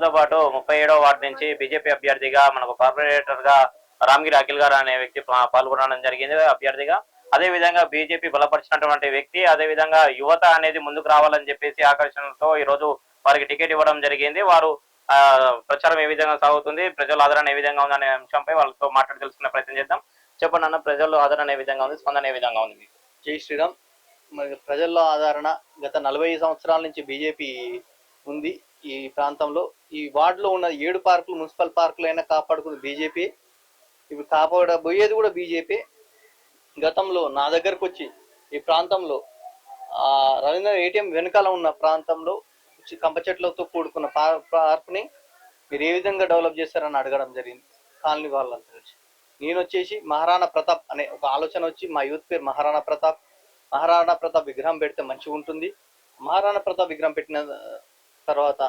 మనతో పాటు 37వ వార్డు నుంచి బీజేపీ అభ్యర్థిగా మనకు కార్పొరేటర్ గా రామగిరి అఖిల్ గారు అనే వ్యక్తి పాల్గొనడం జరిగింది అభ్యర్థిగా. అదే విధంగా బీజేపీ బలపరిచినటువంటి వ్యక్తి, అదే విధంగా యువత అనేది ముందుకు రావాలని చెప్పేసి ఆకర్షణతో ఈ రోజు వారికి టికెట్ ఇవ్వడం జరిగింది. వారు ప్రచారం ఏ విధంగా సాగుతుంది, ప్రజల ఆదరణ ఏ విధంగా ఉందనే అంశంపై వాళ్ళతో మాట్లాడి తెలుసుకునే ప్రయత్నం చేద్దాం. చెప్పండి అన్న, ప్రజల్లో ఆదరణ ఏ విధంగా ఉంది, స్పందన ఏ విధంగా ఉంది మీకు? జై శ్రీరామ్. మరి ప్రజల్లో ఆదరణ గత 40 సంవత్సరాల నుంచి బీజేపీ ఉంది ఈ ప్రాంతంలో. ఈ వార్డులో ఉన్న 7 పార్కులు మున్సిపల్ పార్కులైనా కాపాడుకుంది బీజేపీ. ఇవి కాపాడబోయేది కూడా బీజేపీ. గతంలో నా దగ్గరకు వచ్చి ఈ ప్రాంతంలో రవీంద్ర ఏటీఎం వెనకాల ఉన్న ప్రాంతంలో కంప చెట్లతో కూడుకున్న పార్క్ని మీరు ఏ విధంగా డెవలప్ చేస్తారని అడగడం జరిగింది కాలనీ వాళ్ళంతా కలిసి. నేను వచ్చేసి మహారాణా ప్రతాప్ అనే ఒక ఆలోచన వచ్చి, మా యూత్ పేరు మహారాణా ప్రతాప్ విగ్రహం పెడితే మంచిగా ఉంటుంది. మహారాణా ప్రతాప్ విగ్రహం పెట్టిన తర్వాత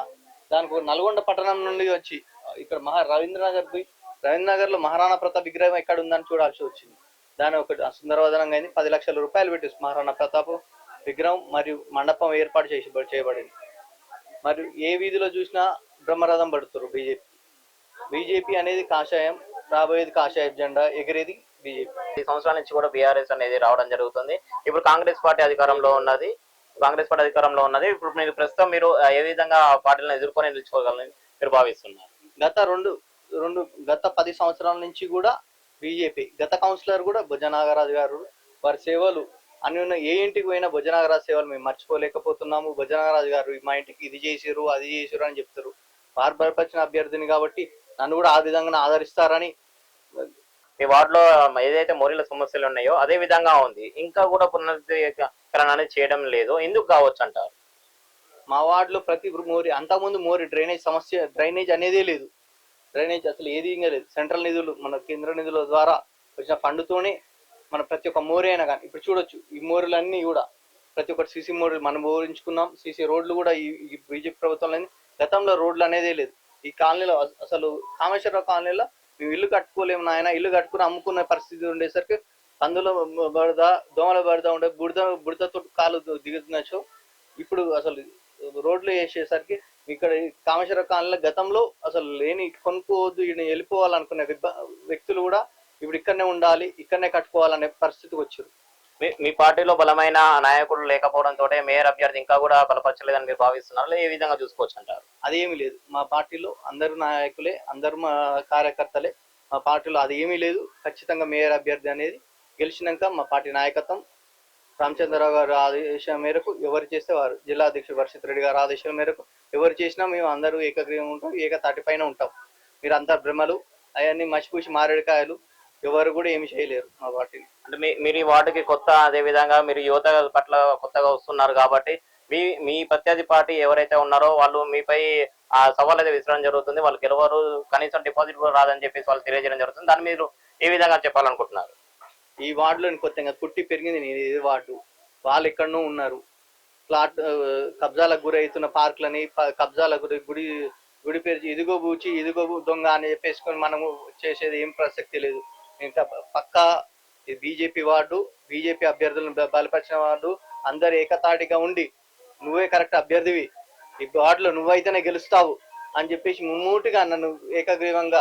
దానికి నల్గొండ పట్టణం నుండి వచ్చి ఇక్కడ రవీంద్రనగర్లో మహారాణా ప్రతాప్ విగ్రహం ఎక్కడ ఉందని చూడాల్సి వచ్చింది. దాని ఒకటి సుందరవదనంగా అయింది. 10 లక్షల రూపాయలు పెట్టి మహారాణా ప్రతాప్ విగ్రహం మరియు మండపం ఏర్పాటు చేయబడింది. మరియు ఏ వీధిలో చూసినా బ్రహ్మరథం పడుతారు బీజేపీ అనేది కాషాయం, రాబోయేది కాషాయ జెండా ఎగిరేది బీజేపీ. ఈ సంవత్సరాల నుంచి కూడా బీఆర్ఎస్ అనేది రావడం జరుగుతుంది. ఇప్పుడు కాంగ్రెస్ పార్టీ అధికారంలో ఉన్నది. ఇప్పుడు మీరు ప్రస్తుతం మీరు ఏ విధంగా పార్టీలను ఎదుర్కొని నిలుచుకోగలని మీరు భావిస్తున్నారు? గత 10 సంవత్సరాల నుంచి కూడా బీజేపీ గత కౌన్సిలర్ కూడా భుజనాగరాజు గారు వారి సేవలు అన్ని ఏ ఇంటికి పోయినా భుజనాగరాజు సేవలు మేము మర్చిపోలేకపోతున్నాము. భుజనాగరాజు గారు మా ఇంటికి ఇది చేసిరు అది చేసిరు అని చెప్తారు. వారు బలపరిచిన అభ్యర్థిని కాబట్టి నన్ను కూడా ఆ విధంగా ఆదరిస్తారని. ఈ వార్డులో ఏదైతే మోరీల సమస్యలు ఉన్నాయో అదే విధంగా ఉంది, ఇంకా కూడా పునరుద్ధరణ అనేది చేయడం లేదు, ఎందుకు కావచ్చు అంటారు? మా వార్డులో ప్రతి మోరీ, అంతకుముందు మోరీ డ్రైనేజ్ అనేదే లేదు. డ్రైనేజ్ అసలు ఏది ఇంకా లేదు. సెంట్రల్ నిధులు, మన కేంద్ర నిధుల ద్వారా వచ్చిన ఫండ్తోనే మన ప్రతి ఒక్క మోరీ అయినా కానీ ఇప్పుడు చూడొచ్చు. ఈ మోరీలన్నీ కూడా ప్రతి ఒక్కటి సీసీ మోరీలు మనం ఊరించుకున్నాం. సీసీ రోడ్లు కూడా ఈ బీజేపీ ప్రభుత్వంలో గతంలో రోడ్లు అనేదే లేదు. ఈ కాలనీలో అసలు కామేశ్వరరావు కాలనీలో మేము ఇల్లు కట్టుకోలేము నాయన, ఇల్లు కట్టుకుని అమ్ముకునే పరిస్థితి ఉండేసరికి అందులో దోమల బరద ఉండే బుడదతో కాలు దిగుతున్నచ్చు. ఇప్పుడు అసలు రోడ్లు వేసేసరికి ఇక్కడ కామేశ్వరరావు కాలనీలో గతంలో అసలు లేని కొనుక్కోవద్దు, ఈయన వెళ్ళిపోవాలనుకునే వ్యక్తులు కూడా ఇప్పుడు ఇక్కడనే ఉండాలి, ఇక్కడనే కట్టుకోవాలనే పరిస్థితికి వచ్చారు. మీ పార్టీలో బలమైన నాయకులు లేకపోవడంతో మేయర్ అభ్యర్థి ఇంకా కూడా బలపరచలేదని మీరు భావిస్తున్నారు, ఏ విధంగా చూసుకోవచ్చు అంటారు? అదేమీ లేదు. మా పార్టీలో అందరు నాయకులే, అందరు మా కార్యకర్తలే. మా పార్టీలో అది ఏమీ లేదు. ఖచ్చితంగా మేయర్ అభ్యర్థి అనేది గెలిచినాక మా పార్టీ నాయకత్వం రామచంద్రరావు గారు ఆదేశం మేరకు ఎవరు చేస్తే వారు, జిల్లా అధ్యక్షుడు వర్షిత్ రెడ్డి గారు ఆదేశాల మేరకు ఎవరు చేసినా మేము అందరూ ఏకగ్రీవం ఉంటాం, ఏకతాటి పైన ఉంటాం. మీరు అంతా భ్రమలు అవన్నీ మసిపూసి మారేడుకాయలు, ఎవరు కూడా ఏమి చేయలేరు మా పార్టీని. అంటే మీరు ఈ వార్డుకి కొత్త, అదే విధంగా మీరు యువత పట్ల కొత్తగా వస్తున్నారు కాబట్టి మీ ప్రత్యర్థి పార్టీ ఎవరైతే ఉన్నారో వాళ్ళు మీపై ఆ సవాల్ అయితే విసరడం జరుగుతుంది. వాళ్ళు గెలవరు, కనీసం డిపాజిట్ కూడా రాదని చెప్పేసి వాళ్ళు తెలియజేయడం జరుగుతుంది. దాన్ని మీరు ఏ విధంగా చెప్పాలనుకుంటున్నారు? ఈ వార్డులో కొత్తగా పుట్టి పెరిగింది నేను ఈ వార్డు. వాళ్ళు ఎక్కడనో ఉన్నారు. ప్లాట్ కబ్జాలకు గురవుతున్న పార్కులని, కబ్జాల గుడి పేరు ఇదిగో బూచి ఇదిగో దొంగ అని చెప్పేసుకొని మనము చేసేది ఏం ప్రసక్తి లేదు. ఇంకా పక్కా బీజేపీ వార్డు, బీజేపీ అభ్యర్థులను బలపరిచిన వార్డు, అందరు ఏకతాటిగా ఉండి నువ్వే కరెక్ట్ అభ్యర్థివి, ఈ వార్డులో నువ్వైతేనే గెలుస్తావు అని చెప్పేసి ముమ్మూటిగా నన్ను ఏకగ్రీవంగా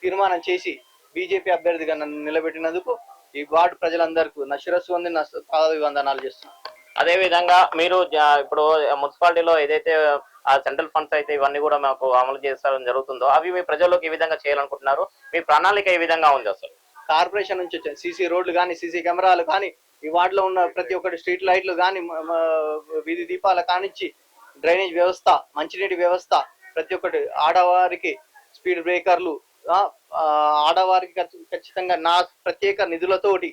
తీర్మానం చేసి బీజేపీ అభ్యర్థిగా నన్ను నిలబెట్టినందుకు ఈ వార్డు ప్రజలందరికీ నా శిరస్సు వంది నా పాదాభివందనాలు చేస్తున్నాను. అదే విధంగా మీరు ఇప్పుడు మున్సిపాలిటీలో ఏదైతే ఆ సెంట్రల్ ఫండ్స్ అయితే ఇవన్నీ కూడా మాకు అమలు చేస్తారని జరుగుతుందో అవి మీ ప్రజల్లోకి ఏ విధంగా చేయాలనుకుంటున్నారు? మీ ప్రణాళిక ఏ విధంగా ఉంది? అసలు కార్పొరేషన్ నుంచి వచ్చే సీసీ రోడ్లు కానీ, సీసీ కెమెరాలు కానీ, ఈ వార్డులో ఉన్న ప్రతి ఒక్కటి స్ట్రీట్ లైట్లు కానీ, వీధి దీపాల కానిచ్చి డ్రైనేజ్ వ్యవస్థ, మంచినీటి వ్యవస్థ, ప్రతి ఒక్కటి ఆడవారికి స్పీడ్ బ్రేకర్లు, ఆడవారికి ఖచ్చితంగా నా ప్రత్యేక నిధులతోటి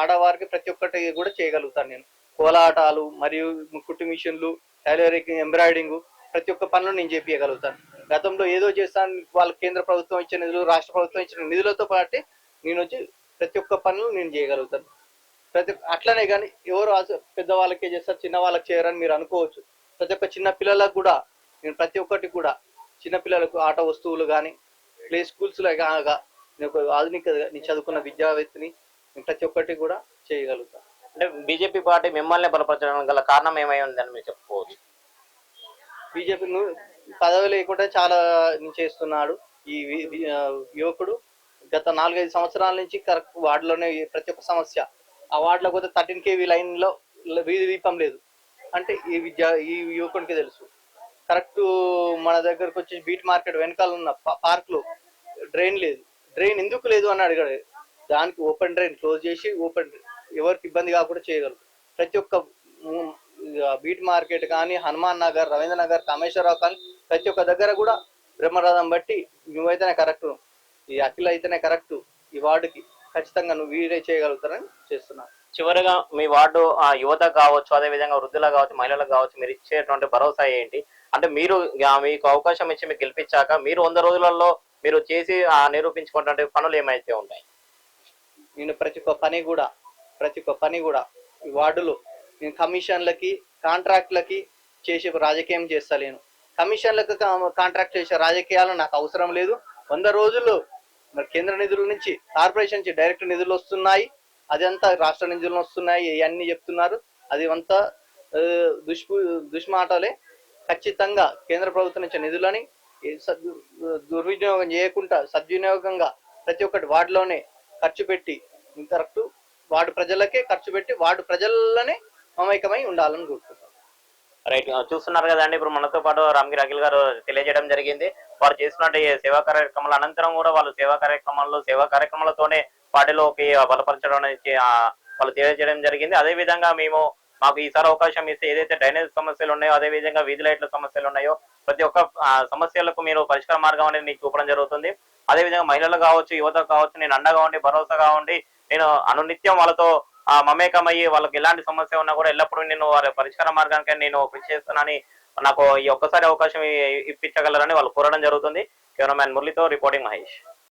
ఆడవారికి ప్రతి ఒక్కటి కూడా చేయగలుగుతాను నేను. కోలాటాలు మరియు కుట్టు మిషన్లు, టైలరింగ్, ఎంబ్రాయిడింగ్ ప్రతి ఒక్క పనులు నేను చేపించగలుగుతాను. గతంలో ఏదో చేస్తాను, వాళ్ళ కేంద్ర ప్రభుత్వం ఇచ్చిన నిధులు, రాష్ట్ర ప్రభుత్వం ఇచ్చిన నిధులతో పాటు నేను వచ్చి ప్రతి ఒక్క పనులు నేను చేయగలుగుతాను. అట్లనే కానీ ఎవరు పెద్దవాళ్ళకే చేస్తారు, చిన్న వాళ్ళకి చేయరని మీరు అనుకోవచ్చు. ప్రతి ఒక్క చిన్న పిల్లలకు కూడా నేను ప్రతి ఒక్కటి కూడా చిన్నపిల్లలకు ఆట వస్తువులు కానీ, ప్లే స్కూల్స్లో కాగా నేను ఒక ఆధునిక నేను చదువుకున్న విద్యావేత్తని, ప్రతి ఒక్కటి కూడా చేయగలుగుతాను. అంటే బీజేపీ పార్టీ మిమ్మల్ని బలపరచడం గల కారణం ఏమై ఉందని మీరు చెప్పుకోవచ్చు? పదవి లేకుండా చాలా చేస్తున్నాడు ఈ యువకుడు. గత 4-5 సంవత్సరాల నుంచి కరెక్ట్ వార్డులోనే ప్రతి ఒక్క సమస్య. ఆ వార్డులో పోతే 13 కేవీ లైన్లో వీధి దీపం లేదు అంటే ఈ యువకునికి తెలుసు. కరెక్ట్ మన దగ్గరకు వచ్చి బీట్ మార్కెట్ వెనకాల ఉన్న పార్క్లో డ్రైన్ లేదు. డ్రైన్ ఎందుకు లేదు అని అడిగాడు. దానికి ఓపెన్ డ్రైన్ క్లోజ్ చేసి ఎవరికి ఇబ్బంది కాకుండా చేయగలరు. ప్రతి ఒక్క బీట్ మార్కెట్ కానీ, హనుమాన్ నగర్, రవీంద్ర నగర్, కామేశ్వరరావు కానీ ప్రతి ఒక్క దగ్గర కూడా బ్రహ్మరథం బట్టి నువ్వైతేనే కరెక్ట్, ఈ అఖిల అయితేనే కరెక్ట్, ఈ వార్డుకి ఖచ్చితంగా నువ్వు వీరే చేయగలుగుతారని చేస్తున్నాను. చివరిగా మీ వార్డు యువత కావచ్చు, అదే విధంగా వృద్ధులకు కావచ్చు, మహిళలకు కావచ్చు, మీరు ఇచ్చేటువంటి భరోసా ఏంటి? అంటే మీరు మీకు అవకాశం ఇచ్చి మీకు గెలిపించాక మీరు 100 రోజులలో మీరు చేసి నిరూపించుకున్నటువంటి పనులు ఏమైతే ఉంటాయి? నేను ప్రతి ఒక్క పని కూడా ఈ వార్డులో నేను కమిషన్లకి, కాంట్రాక్ట్లకి చేసే రాజకీయం చేస్తలేను. కమిషన్లకు కాంట్రాక్ట్ చేసే రాజకీయాలు నాకు అవసరం లేదు. 100 రోజుల్లో మరి కేంద్ర నిధుల నుంచి, కార్పొరేషన్ నుంచి డైరెక్ట్ నిధులు వస్తున్నాయి, అదంతా రాష్ట్ర నిధులు వస్తున్నాయి, ఇవన్నీ చెప్తున్నారు. అది అంతా దుష్మాటలే. ఖచ్చితంగా కేంద్ర ప్రభుత్వం నుంచి నిధులని దుర్వినియోగం చేయకుండా సద్వినియోగంగా ప్రతి ఒక్కటి వార్డులోనే ఖర్చు పెట్టి కరెక్ట్ వార్డు ప్రజలకే ఖర్చు పెట్టి వార్డు ప్రజలనే మమైకమై ఉండాలని కోరుకుంటున్నాను. రైట్, చూస్తున్నారు కదండి. ఇప్పుడు మనతో పాటు రామగిరి అఖిల్ గారు తెలియజేయడం జరిగింది. వారు చేసినట్టు సేవా కార్యక్రమాల అనంతరం కూడా వాళ్ళు సేవా కార్యక్రమాలతోనే పార్టీలోకి బలపరచడం అనేది వాళ్ళు తెలియజేయడం జరిగింది. అదే విధంగా మాకు ఈసారి అవకాశం ఇస్తే ఏదైతే డ్రైనేజ్ సమస్యలు ఉన్నాయో, అదే విధంగా వీధి లైట్ల సమస్యలు ఉన్నాయో, ప్రతి ఒక్క సమస్యలకు మీరు పరిష్కార మార్గం అనేది మీకు చూపడం జరుగుతుంది. అదే విధంగా మహిళలు కావచ్చు, యువత కావచ్చు, నేను అండగా ఉండి భరోసాగా ఉండి నేను అనునిత్యం వాళ్ళతో మమేకమయ్యి వాళ్ళకి ఎలాంటి సమస్య ఉన్నా కూడా ఎల్లప్పుడూ నేను వారి పరిష్కార మార్గానికి నేను కృషి చేస్తానని నాకు ఈ ఒక్కసారి అవకాశం ఇప్పించగలరని వాళ్ళు కోరడం జరుగుతుంది. కెమెరామ్యాన్ మురళితో రిపోర్టింగ్ మహేష్.